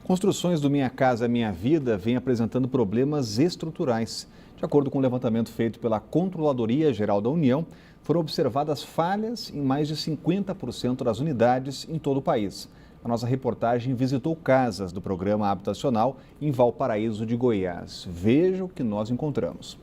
Construções do Minha Casa Minha Vida vêm apresentando problemas estruturais. De acordo com o levantamento feito pela Controladoria Geral da União, foram observadas falhas em mais de 50% das unidades em todo o país. A nossa reportagem visitou casas do programa habitacional em Valparaíso de Goiás. Veja o que nós encontramos.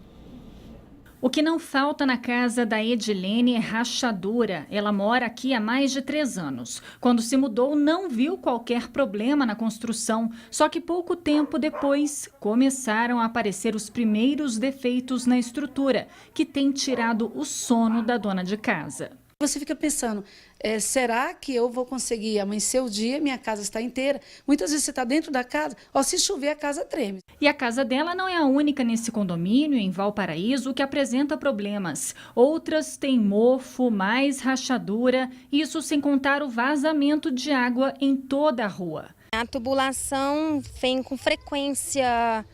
O que não falta na casa da Edilene é rachadura. Ela mora aqui há mais de 3 anos. Quando se mudou, não viu qualquer problema na construção. Só que pouco tempo depois, começaram a aparecer os primeiros defeitos na estrutura, que tem tirado o sono da dona de casa. Você fica pensando, será que eu vou conseguir amanhecer o dia, minha casa está inteira? Muitas vezes você está dentro da casa, se chover a casa treme. E a casa dela não é a única nesse condomínio, em Valparaíso, que apresenta problemas. Outras têm mofo, mais rachadura, isso sem contar o vazamento de água em toda a rua. A tubulação vem com frequência,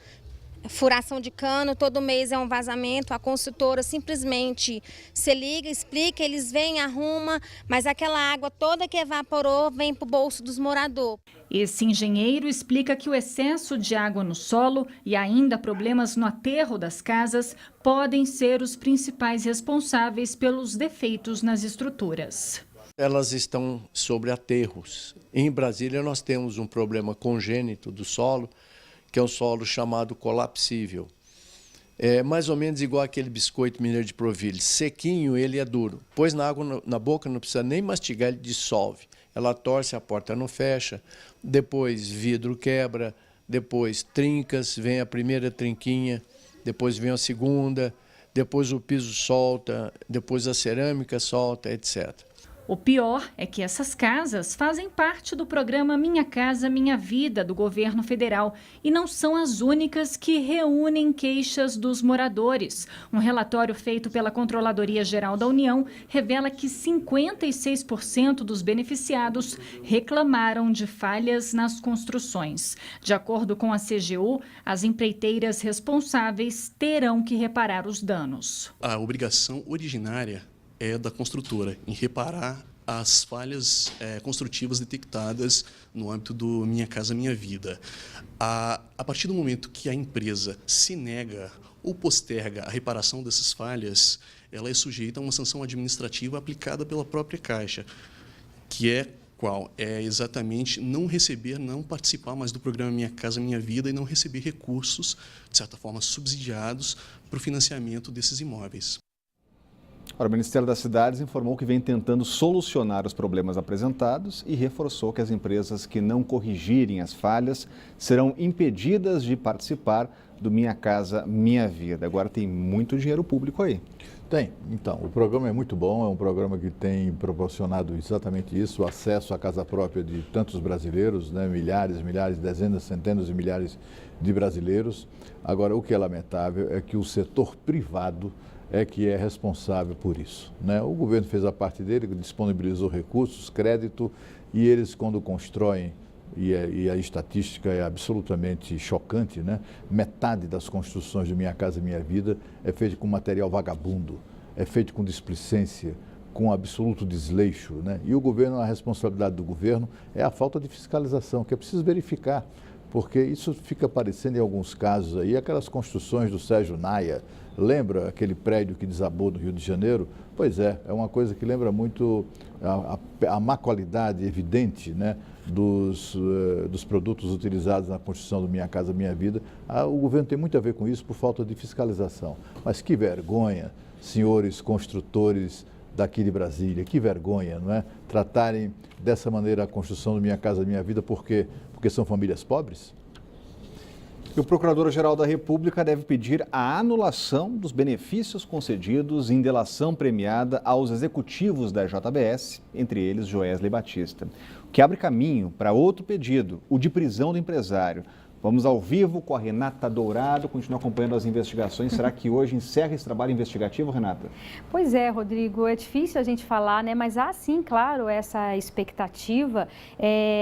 furação de cano, todo mês é um vazamento, a construtora simplesmente se liga, explica, eles vêm, arruma, mas aquela água toda que evaporou vem para o bolso dos moradores. Esse engenheiro explica que o excesso de água no solo e ainda problemas no aterro das casas podem ser os principais responsáveis pelos defeitos nas estruturas. Elas estão sobre aterros. Em Brasília nós temos um problema congênito do solo, que é um solo chamado colapsível. É mais ou menos igual aquele biscoito mineiro de Proville. Sequinho, ele é duro. Pôs na água na boca, não precisa nem mastigar, ele dissolve. Ela torce, a porta não fecha, depois vidro quebra, depois trincas, vem a primeira trinquinha, depois vem a segunda, depois o piso solta, depois a cerâmica solta, etc. O pior é que essas casas fazem parte do programa Minha Casa Minha Vida do governo federal e não são as únicas que reúnem queixas dos moradores. Um relatório feito pela Controladoria Geral da União revela que 56% dos beneficiados reclamaram de falhas nas construções. De acordo com a CGU, as empreiteiras responsáveis terão que reparar os danos. A obrigação originária é da construtora em reparar as falhas construtivas detectadas no âmbito do Minha Casa Minha Vida. A partir do momento que a empresa se nega ou posterga a reparação dessas falhas, ela é sujeita a uma sanção administrativa aplicada pela própria Caixa, que é qual? É exatamente não receber, não participar mais do programa Minha Casa Minha Vida e não receber recursos, de certa forma, subsidiados para o financiamento desses imóveis. O Ministério das Cidades informou que vem tentando solucionar os problemas apresentados e reforçou que as empresas que não corrigirem as falhas serão impedidas de participar do Minha Casa Minha Vida. Agora tem muito dinheiro público aí. Tem. Então, o programa é muito bom, é um programa que tem proporcionado exatamente isso, o acesso à casa própria de tantos brasileiros, né? Milhares, dezenas, centenas de milhares de brasileiros. Agora, o que é lamentável é que o setor privado é que é responsável por isso, né? O governo fez a parte dele, disponibilizou recursos, crédito, e eles, quando constroem, e a estatística é absolutamente chocante, né? Metade das construções do Minha Casa Minha Vida é feita com material vagabundo, é feito com displicência, com absoluto desleixo, né? E o governo, a responsabilidade do governo é a falta de fiscalização, que é preciso verificar, porque isso fica aparecendo em alguns casos aí, aquelas construções do Sérgio Naia. Lembra aquele prédio que desabou no Rio de Janeiro? Pois é uma coisa que lembra muito a má qualidade evidente, né, dos produtos utilizados na construção do Minha Casa Minha Vida. O governo tem muito a ver com isso por falta de fiscalização. Mas que vergonha, senhores construtores daqui de Brasília, que vergonha, não é? Tratarem dessa maneira a construção do Minha Casa Minha Vida, porque são famílias pobres? E o Procurador-Geral da República deve pedir a anulação dos benefícios concedidos em delação premiada aos executivos da JBS, entre eles Joesley Batista, o que abre caminho para outro pedido, o de prisão do empresário. Vamos ao vivo com a Renata Dourado, continua acompanhando as investigações. Será que hoje encerra esse trabalho investigativo, Renata? Pois é, Rodrigo, é difícil a gente falar, né? Mas há sim, claro, essa expectativa,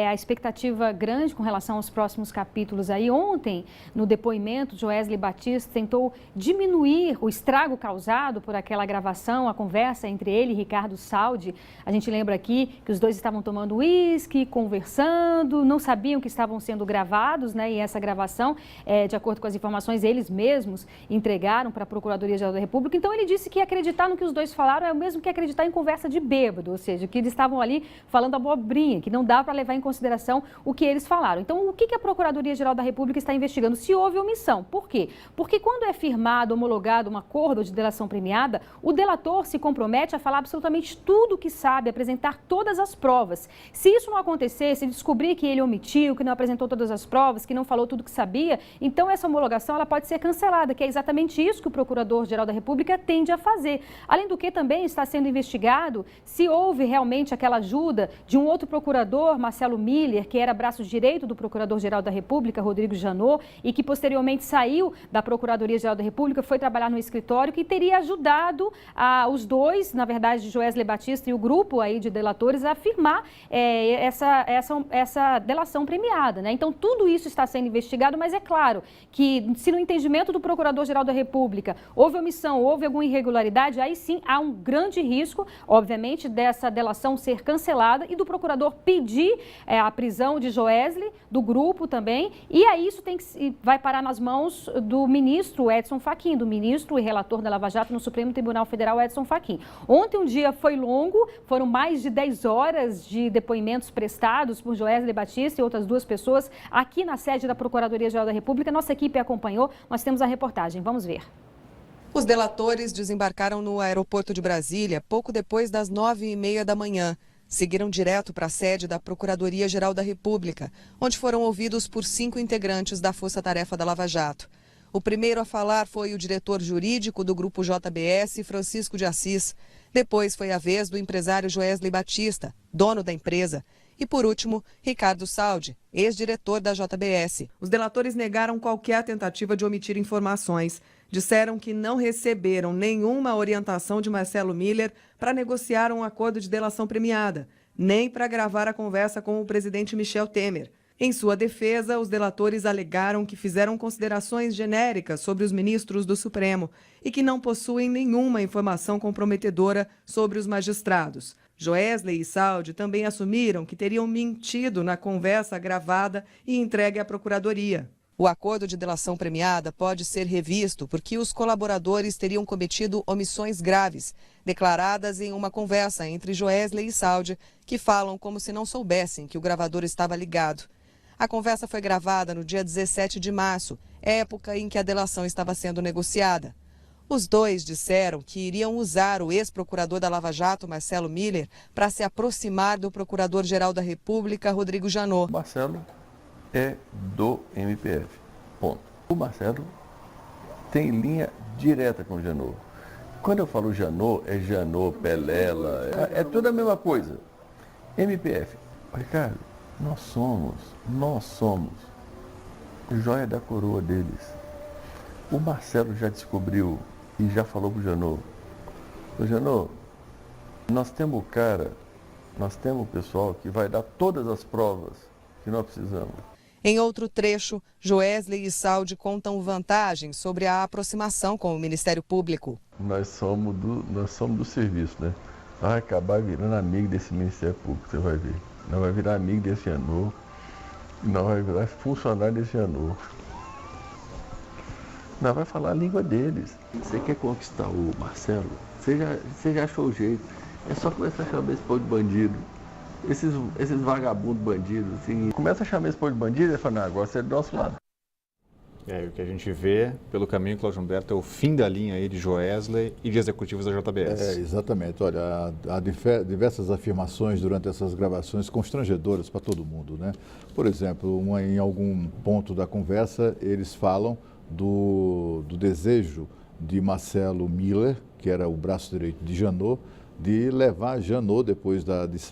a expectativa grande com relação aos próximos capítulos aí. Ontem, no depoimento, Joesley Batista tentou diminuir o estrago causado por aquela gravação, a conversa entre ele e Ricardo Saldi. A gente lembra aqui que os dois estavam tomando uísque, conversando, não sabiam que estavam sendo gravados, né? E essa gravação, de acordo com as informações, eles mesmos entregaram para a Procuradoria-Geral da República. Então, ele disse que acreditar no que os dois falaram é o mesmo que acreditar em conversa de bêbado, ou seja, que eles estavam ali falando abobrinha, que não dá para levar em consideração o que eles falaram. Então, o que a Procuradoria-Geral da República está investigando? Se houve omissão. Por quê? Porque quando é firmado, homologado um acordo de delação premiada, o delator se compromete a falar absolutamente tudo o que sabe, apresentar todas as provas. Se isso não acontecer, se descobrir que ele omitiu, que não apresentou todas as provas, que não falou tudo que sabia, então essa homologação ela pode ser cancelada, que é exatamente isso que o Procurador-Geral da República tende a fazer. Além do que também está sendo investigado se houve realmente aquela ajuda de um outro procurador, Marcelo Miller, que era braço direito do Procurador-Geral da República, Rodrigo Janot, e que posteriormente saiu da Procuradoria-Geral da República, foi trabalhar no escritório, que teria ajudado os dois, na verdade, Joesley Batista e o grupo aí de delatores, a firmar essa delação premiada, né? Então, tudo isso está sendo investigado, mas é claro que se no entendimento do Procurador-Geral da República houve omissão, houve alguma irregularidade, aí sim há um grande risco, obviamente, dessa delação ser cancelada e do procurador pedir a prisão de Joesley, do grupo também, e aí isso vai parar nas mãos do ministro Edson Fachin, do ministro e relator da Lava Jato no Supremo Tribunal Federal, Edson Fachin. Ontem um dia foi longo, foram mais de 10 horas de depoimentos prestados por Joesley Batista e outras duas pessoas aqui na sede da Procuradoria-Geral da República. Nossa equipe acompanhou, nós temos a reportagem, vamos ver. Os delatores desembarcaram no aeroporto de Brasília pouco depois das 9h30 da manhã. Seguiram direto para a sede da Procuradoria-Geral da República, onde foram ouvidos por 5 integrantes da Força Tarefa da Lava Jato. O primeiro a falar foi o diretor jurídico do Grupo JBS, Francisco de Assis. Depois foi a vez do empresário Joesley Batista, dono da empresa. E, por último, Ricardo Saldi, ex-diretor da JBS. Os delatores negaram qualquer tentativa de omitir informações. Disseram que não receberam nenhuma orientação de Marcelo Miller para negociar um acordo de delação premiada, nem para gravar a conversa com o presidente Michel Temer. Em sua defesa, os delatores alegaram que fizeram considerações genéricas sobre os ministros do Supremo e que não possuem nenhuma informação comprometedora sobre os magistrados. Joesley e Saldi também assumiram que teriam mentido na conversa gravada e entregue à Procuradoria. O acordo de delação premiada pode ser revisto porque os colaboradores teriam cometido omissões graves, declaradas em uma conversa entre Joesley e Saldi, que falam como se não soubessem que o gravador estava ligado. A conversa foi gravada no dia 17 de março, época em que a delação estava sendo negociada. Os dois disseram que iriam usar o ex-procurador da Lava Jato, Marcelo Miller, para se aproximar do Procurador-Geral da República, Rodrigo Janot. Marcelo é do MPF, ponto. O Marcelo tem linha direta com o Janot. Quando eu falo Janot, é Janot, Pelela, é tudo a mesma coisa. MPF, Ricardo, nós somos joia da coroa deles. O Marcelo já descobriu e já falou pro Janot. O Janot, nós temos o pessoal que vai dar todas as provas que nós precisamos. Em outro trecho, Joesley e Saldi contam vantagens sobre a aproximação com o Ministério Público. Nós somos do serviço, né? Vai acabar virando amigo desse Ministério Público, você vai ver. Nós vai virar amigo desse Janot, nós vai virar funcionário desse Janot. Nós vai falar a língua deles. Você quer conquistar o Marcelo? Você já achou o jeito. É só começar a chamar esse povo de bandido. Esses vagabundos bandidos, assim. Começa a chamar esse povo de bandido e fala, não, agora você é do nosso lado. O que a gente vê pelo caminho, Cláudio Humberto, é o fim da linha aí de Joesley e de executivos da JBS. Exatamente. Olha, há diversas afirmações durante essas gravações constrangedoras para todo mundo, né? Por exemplo, em algum ponto da conversa, eles falam do desejo de Marcelo Miller, que era o braço direito de Janot, de levar Janot, depois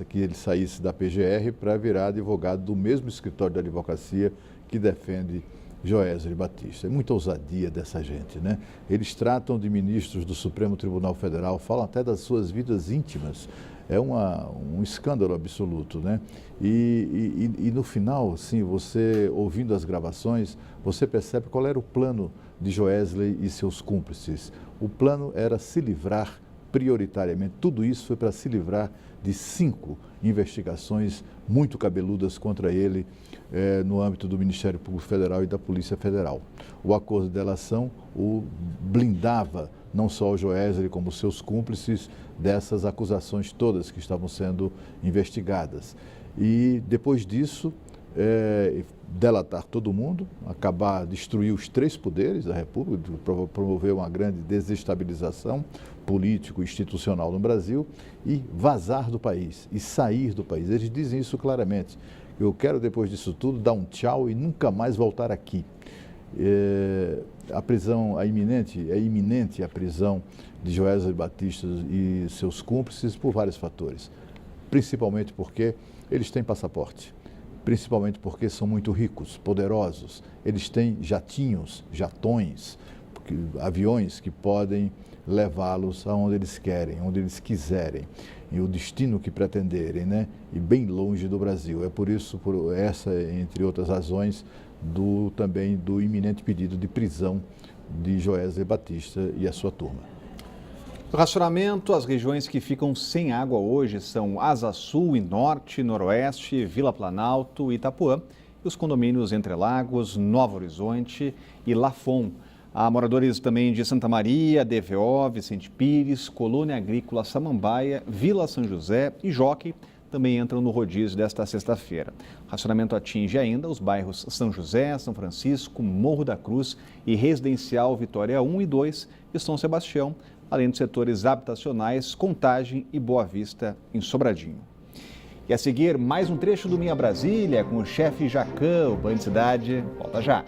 que ele saísse da PGR, para virar advogado do mesmo escritório de advocacia que defende Joesley Batista. É muita ousadia dessa gente, né? Eles tratam de ministros do Supremo Tribunal Federal, falam até das suas vidas íntimas. É um escândalo absoluto, né? E no final, assim, você ouvindo as gravações, você percebe qual era o plano de Joesley e seus cúmplices. O plano era se livrar prioritariamente, tudo isso foi para se livrar de 5 investigações muito cabeludas contra ele no âmbito do Ministério Público Federal e da Polícia Federal. O acordo de delação o blindava não só o Joesley como seus cúmplices dessas acusações todas que estavam sendo investigadas. E depois disso, delatar todo mundo, destruir os 3 poderes da República, promover uma grande desestabilização político-institucional no Brasil e vazar do país e sair do país. Eles dizem isso claramente. Eu quero, depois disso tudo, dar um tchau e nunca mais voltar aqui. A prisão é iminente a prisão de Joesley Batista e seus cúmplices por vários fatores. Principalmente porque eles têm passaporte. Principalmente porque são muito ricos, poderosos. Eles têm jatões, aviões que podem levá-los aonde eles querem, onde eles quiserem, e o destino que pretenderem, né? E bem longe do Brasil. É por isso, entre outras razões, também do iminente pedido de prisão de Joesley Batista e a sua turma. No racionamento, as regiões que ficam sem água hoje são Asa Sul e Norte, Noroeste, Vila Planalto e Itapuã, e os condomínios Entre Lagos, Novo Horizonte e Lafon. Há moradores também de Santa Maria, DVO, Vicente Pires, Colônia Agrícola Samambaia, Vila São José e Jockey também entram no rodízio desta sexta-feira. O racionamento atinge ainda os bairros São José, São Francisco, Morro da Cruz e Residencial Vitória 1 e 2 e São Sebastião, além dos setores habitacionais Contagem e Boa Vista, em Sobradinho. E a seguir, mais um trecho do Minha Brasília com o chefe Jacan, o Band Cidade. Volta já!